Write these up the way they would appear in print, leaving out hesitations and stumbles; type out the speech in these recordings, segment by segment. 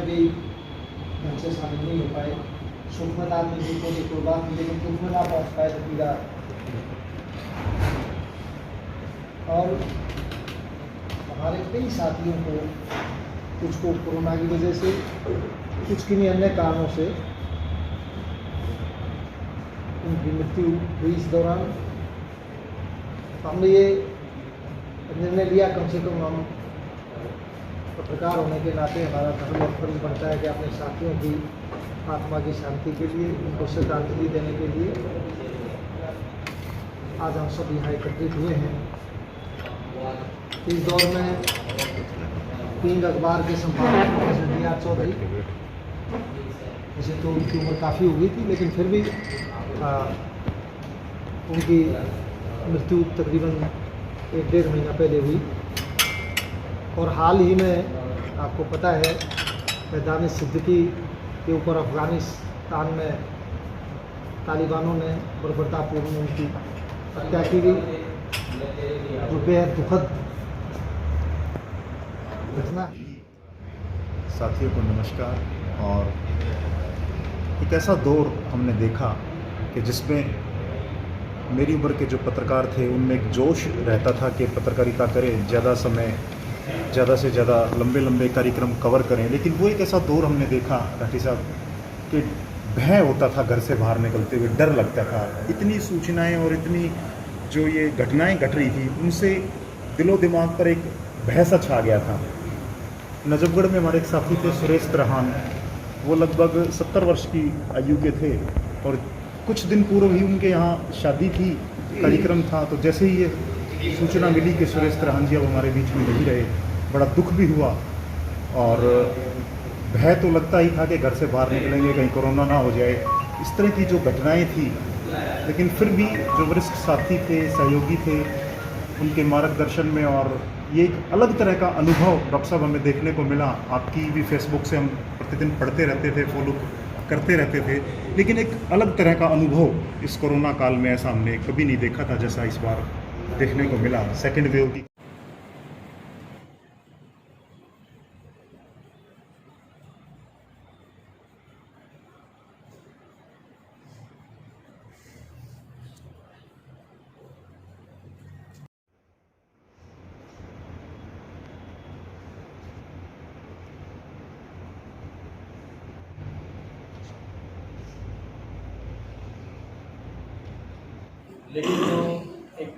भी ढंग से शामिल नहीं हो पाए। सुखमन आदमी जी को कोई बात नहीं, लेकिन सुखमन ना पहुँच पाए तो पीड़ा। और हमारे कई साथियों को, कुछ को कोरोना की वजह से, कुछ किन्हीं अन्य कारणों से उनकी मृत्यु हुई इस दौरान। हमने ये निर्णय लिया, कम से कम हम पत्रकार होने के नाते हमारा धर्म और फर्ज बनता है कि अपने साथियों की आत्मा की शांति के लिए, उनको श्रद्धांजलि देने के लिए आज हम सब यहाँ एकत्रित हुए हैं। इस दौर में किंग अखबार के संपादक प्रोफेसर डी.आर. चौधरी, वैसे तो उनकी उम्र काफ़ी हो गई थी, लेकिन फिर भी उनकी मृत्यु तकरीबन 1-1.5 महीना पहले हुई। और हाल ही में आपको पता है मैदान सिद्दीकी के ऊपर अफ़गानिस्तान में तालिबानों ने बर्बरतापूर्ण उनकी हत्या की गई, जो बेहद दुखद घटना। साथियों को नमस्कार। और एक ऐसा दौर हमने देखा कि जिसमें मेरी उम्र के जो पत्रकार थे उनमें एक जोश रहता था कि पत्रकारिता करें, ज़्यादा समय, ज़्यादा से ज़्यादा लंबे लंबे कार्यक्रम कवर करें। लेकिन वो एक ऐसा दौर हमने देखा राठी साहब कि भय होता था, घर से बाहर निकलते हुए डर लगता था। इतनी सूचनाएं और इतनी जो ये घटनाएं घट रही थी, उनसे दिलो दिमाग पर एक भय सा छा गया था। नजफगढ़ में हमारे एक साथी थे सुरेश त्रहान, वो लगभग 70 वर्ष की आयु के थे और कुछ दिन पूर्व ही उनके यहाँ शादी थी, कार्यक्रम था। तो जैसे ही ये सूचना मिली कि सुरेश त्रहान जी अब हमारे बीच में नहीं रहे, बड़ा दुख भी हुआ और भय तो लगता ही था कि घर से बाहर निकलेंगे कहीं कोरोना ना हो जाए, इस तरह की जो घटनाएं थी। लेकिन फिर भी जो वरिष्ठ साथी थे, सहयोगी थे, उनके मार्गदर्शन में और ये एक अलग तरह का अनुभव डॉक्टर साहब हमें देखने को मिला। आपकी भी फेसबुक से हम प्रतिदिन पढ़ते रहते थे, फॉलो करते रहते थे, लेकिन एक अलग तरह का अनुभव इस कोरोना काल में ऐसा हमने कभी नहीं देखा था जैसा इस बार देखने को मिला सेकेंड वेव की। लेकिन जो एक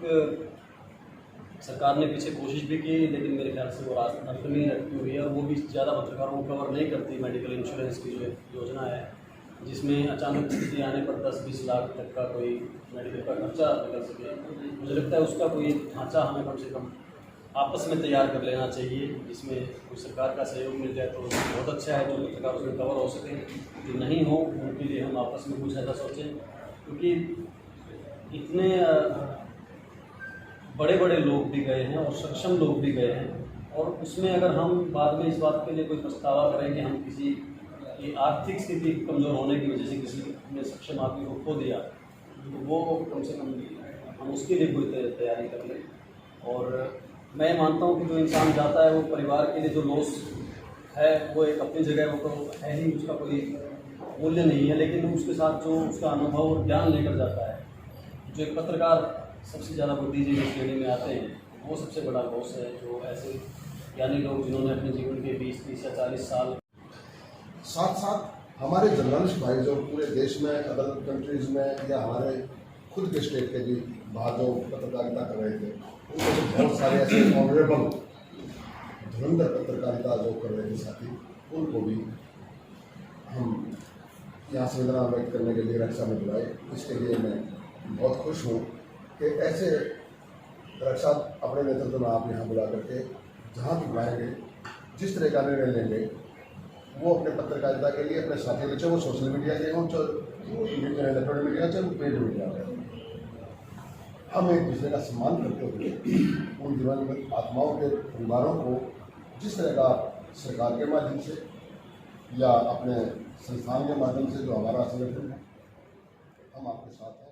सरकार ने पीछे कोशिश भी की, लेकिन मेरे ख्याल से वो रास्ता नहीं रखी हुई है और वो भी ज़्यादा पत्रकारों को कवर नहीं करती। मेडिकल इंश्योरेंस की जो योजना है, जिसमें अचानक स्थिति आने पर 10-20 लाख तक का कोई मेडिकल का खर्चा निकल सके, मुझे लगता है उसका कोई ढांचा हमें कम से कम आपस में तैयार कर लेना चाहिए, जिसमें कोई सरकार का सहयोग मिल जाए तो बहुत अच्छा है, जो पत्रकार उसमें कवर हो सके। जो नहीं हो उनके लिए हम आपस में कुछ ऐसा सोचें, क्योंकि इतने बड़े बड़े लोग भी गए हैं और सक्षम लोग भी गए हैं, और उसमें अगर हम बाद में इस बात के लिए कोई पछतावा करें कि हम किसी की आर्थिक स्थिति कमज़ोर होने की वजह से किसी ने सक्षम आदमी को खो दिया, तो वो कम से कम हम उसके लिए कोई तैयारी कर लें। और मैं मानता हूँ कि जो इंसान जाता है वो परिवार के लिए जो लॉस है वो एक अपनी जगह वो तो है ही, उसका कोई मूल्य नहीं है, लेकिन उसके साथ जो उसका अनुभव और ज्ञान लेकर जाता है, जो एक पत्रकार सबसे ज़्यादा बुद्धिजीवी श्रेणी में आते हैं, वो सबसे बड़ा लॉस है। जो ऐसे ज्ञानी लोग जिन्होंने अपने जीवन के 20-30 या 40 साल, साथ साथ हमारे जर्नलिस्ट भाई जो पूरे देश में, अदर कंट्रीज़ में या हमारे खुद के स्टेट के भी बाहर जो पत्रकारिता कर रहे थे, उनमें से बहुत सारे ऐसे ऑनरेबल धुरंधर पत्रकारिता जो कर रहे थे साथी, उनको भी हम यहाँ संवेदना व्यक्त करने के लिए रक्षा में बुलाए। इसके लिए मैं बहुत खुश हूँ कि ऐसे रक्षा अपने नेतृत्व में आप यहाँ बुला करके जहाँ भी बुलाएंगे, जिस तरह का निर्णय लेंगे, वो अपने पत्रकारिता के लिए अपने साथियों, चाहे वो सोशल मीडिया के हों, चाहे इलेक्ट्रॉनिक मीडिया, चाहे वो प्रिंट मीडिया है, हम एक दूसरे का सम्मान करते हुए उन दिवंगत आत्माओं के परिवारों को जिस तरह का सरकार के माध्यम से या अपने संस्थान के माध्यम से जो हमारा संगठन है, हम आपके साथ हैं।